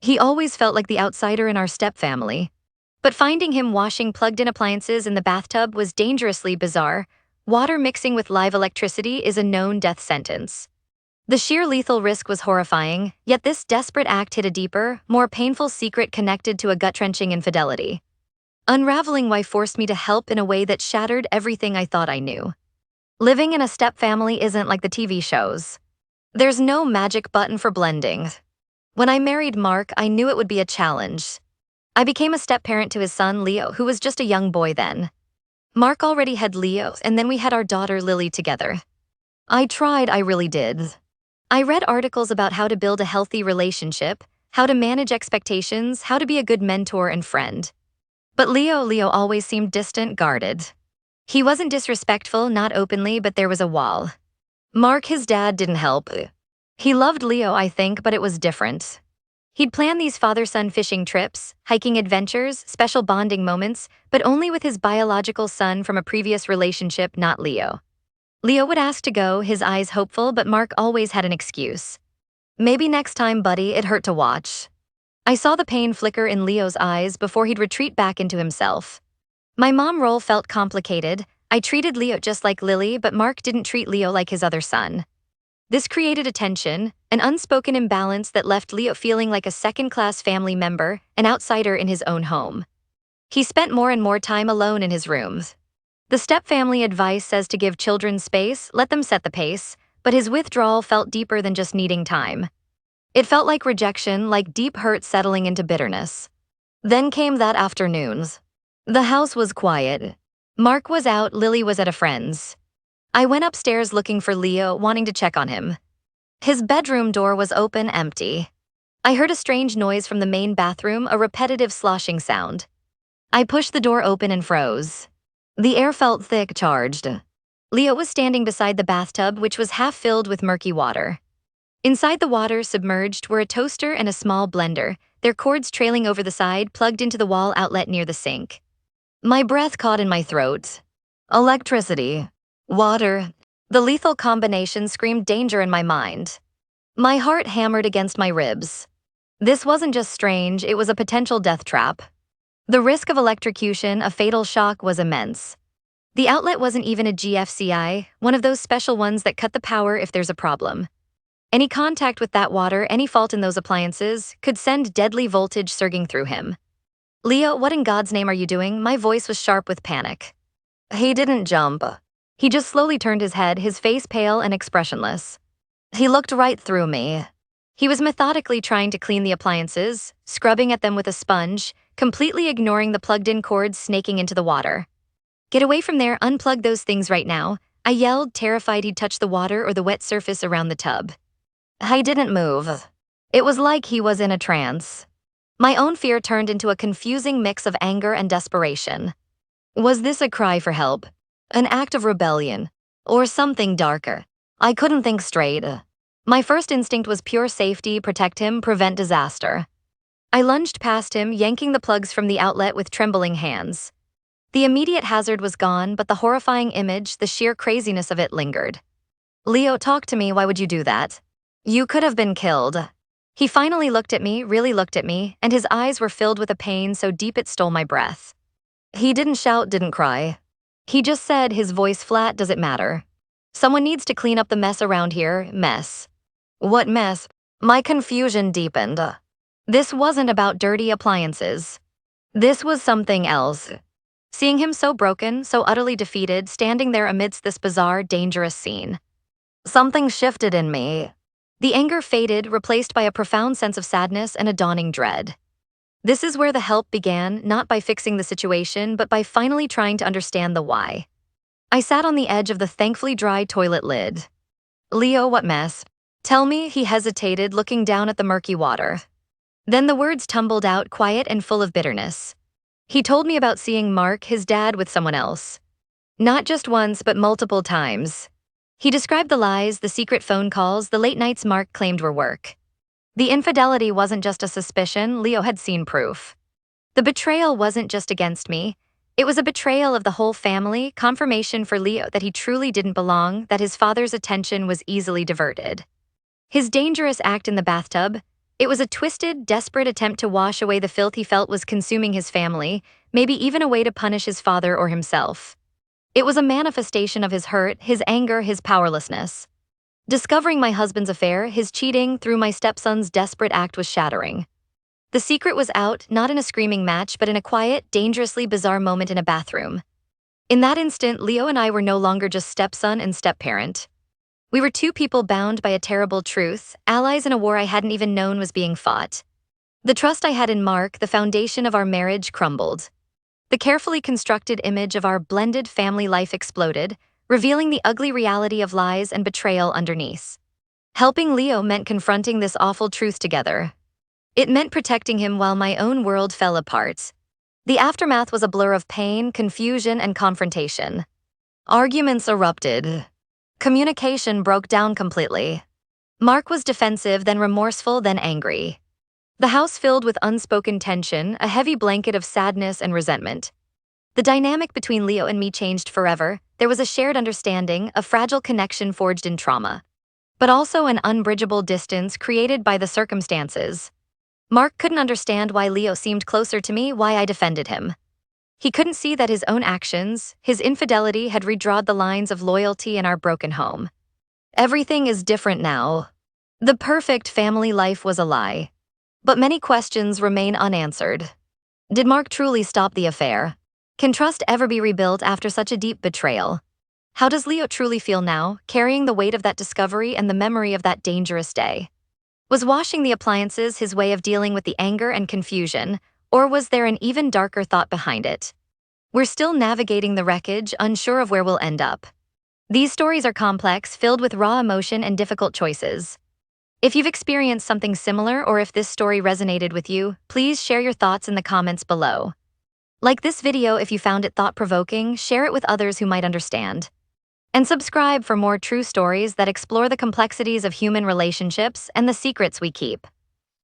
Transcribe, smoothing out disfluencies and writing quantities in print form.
He always felt like the outsider in our stepfamily. But finding him washing plugged-in appliances in the bathtub was dangerously bizarre. Water mixing with live electricity is a known death sentence. The sheer lethal risk was horrifying, yet this desperate act hid a deeper, more painful secret connected to a gut-wrenching infidelity. Unraveling why forced me to help in a way that shattered everything I thought I knew. Living in a step-family isn't like the TV shows. There's no magic button for blending. When I married Mark, I knew it would be a challenge. I became a step-parent to his son, Leo, who was just a young boy then. Mark already had Leo, and then we had our daughter, Lily, together. I tried, I really did. I read articles about how to build a healthy relationship, how to manage expectations, how to be a good mentor and friend. But Leo always seemed distant, guarded. He wasn't disrespectful, not openly, but there was a wall. Mark, his dad, didn't help. He loved Leo, I think, but it was different. He'd plan these father-son fishing trips, hiking adventures, special bonding moments, but only with his biological son from a previous relationship, not Leo. Leo would ask to go, his eyes hopeful, but Mark always had an excuse. Maybe next time, buddy, it hurt to watch. I saw the pain flicker in Leo's eyes before he'd retreat back into himself. My mom role felt complicated. I treated Leo just like Lily, but Mark didn't treat Leo like his other son. This created a tension, an unspoken imbalance that left Leo feeling like a second-class family member, an outsider in his own home. He spent more and more time alone in his room. The step-family advice says to give children space, let them set the pace, but his withdrawal felt deeper than just needing time. It felt like rejection, like deep hurt settling into bitterness. Then came that afternoon. The house was quiet. Mark was out, Lily was at a friend's. I went upstairs looking for Leo, wanting to check on him. His bedroom door was open, empty. I heard a strange noise from the main bathroom, a repetitive sloshing sound. I pushed the door open and froze. The air felt thick, charged. Leo was standing beside the bathtub, which was half filled with murky water. Inside the water, submerged, were a toaster and a small blender, their cords trailing over the side, plugged into the wall outlet near the sink. My breath caught in my throat. Electricity. Water. The lethal combination screamed danger in my mind. My heart hammered against my ribs. This wasn't just strange, it was a potential death trap. The risk of electrocution, a fatal shock, was immense. The outlet wasn't even a GFCI, one of those special ones that cut the power if there's a problem. Any contact with that water, any fault in those appliances, could send deadly voltage surging through him. Leo, what in God's name are you doing? My voice was sharp with panic. He didn't jump. He just slowly turned his head, his face pale and expressionless. He looked right through me. He was methodically trying to clean the appliances, scrubbing at them with a sponge, completely ignoring the plugged-in cords snaking into the water. Get away from there, unplug those things right now, I yelled, terrified he'd touch the water or the wet surface around the tub. I didn't move. It was like he was in a trance. My own fear turned into a confusing mix of anger and desperation. Was this a cry for help? An act of rebellion? Or something darker? I couldn't think straight. My first instinct was pure safety, protect him, prevent disaster. I lunged past him, yanking the plugs from the outlet with trembling hands. The immediate hazard was gone, but the horrifying image, the sheer craziness of it lingered. Leo, talk to me, why would you do that? You could have been killed. He finally looked at me, really looked at me, and his eyes were filled with a pain so deep it stole my breath. He didn't shout, didn't cry. He just said, his voice flat, does it matter? Someone needs to clean up the mess around here, mess. What mess? My confusion deepened. This wasn't about dirty appliances. This was something else. Seeing him so broken, so utterly defeated, standing there amidst this bizarre, dangerous scene. Something shifted in me. The anger faded, replaced by a profound sense of sadness and a dawning dread. This is where the help began, not by fixing the situation, but by finally trying to understand the why. I sat on the edge of the thankfully dry toilet lid. Leo, what mess? Tell me, he hesitated, looking down at the murky water. Then the words tumbled out, quiet and full of bitterness. He told me about seeing Mark, his dad, with someone else. Not just once, but multiple times. He described the lies, the secret phone calls, the late nights Mark claimed were work. The infidelity wasn't just a suspicion, Leo had seen proof. The betrayal wasn't just against me. It was a betrayal of the whole family, confirmation for Leo that he truly didn't belong, that his father's attention was easily diverted. His dangerous act in the bathtub, It was a twisted, desperate attempt to wash away the filth he felt was consuming his family, maybe even a way to punish his father or himself. It was a manifestation of his hurt, his anger, his powerlessness. Discovering my husband's affair, his cheating, through my stepson's desperate act was shattering. The secret was out, not in a screaming match, but in a quiet, dangerously bizarre moment in a bathroom. In that instant, Leo and I were no longer just stepson and stepparent. We were two people bound by a terrible truth, allies in a war I hadn't even known was being fought. The trust I had in Mark, the foundation of our marriage, crumbled. The carefully constructed image of our blended family life exploded, revealing the ugly reality of lies and betrayal underneath. Helping Leo meant confronting this awful truth together. It meant protecting him while my own world fell apart. The aftermath was a blur of pain, confusion, and confrontation. Arguments erupted. Communication broke down completely. Mark was defensive, then remorseful, then angry. The house filled with unspoken tension, a heavy blanket of sadness and resentment. The dynamic between Leo and me changed forever. There was a shared understanding, a fragile connection forged in trauma, but also an unbridgeable distance created by the circumstances. Mark couldn't understand why Leo seemed closer to me, why I defended him. He couldn't see that his own actions, his infidelity, had redrawn the lines of loyalty in our broken home. Everything is different now. The perfect family life was a lie. But many questions remain unanswered. Did Mark truly stop the affair? Can trust ever be rebuilt after such a deep betrayal? How does Leo truly feel now, carrying the weight of that discovery and the memory of that dangerous day? Was washing the appliances his way of dealing with the anger and confusion, or was there an even darker thought behind it? We're still navigating the wreckage, unsure of where we'll end up. These stories are complex, filled with raw emotion and difficult choices. If you've experienced something similar or if this story resonated with you, please share your thoughts in the comments below. Like this video if you found it thought-provoking, share it with others who might understand. And subscribe for more true stories that explore the complexities of human relationships and the secrets we keep.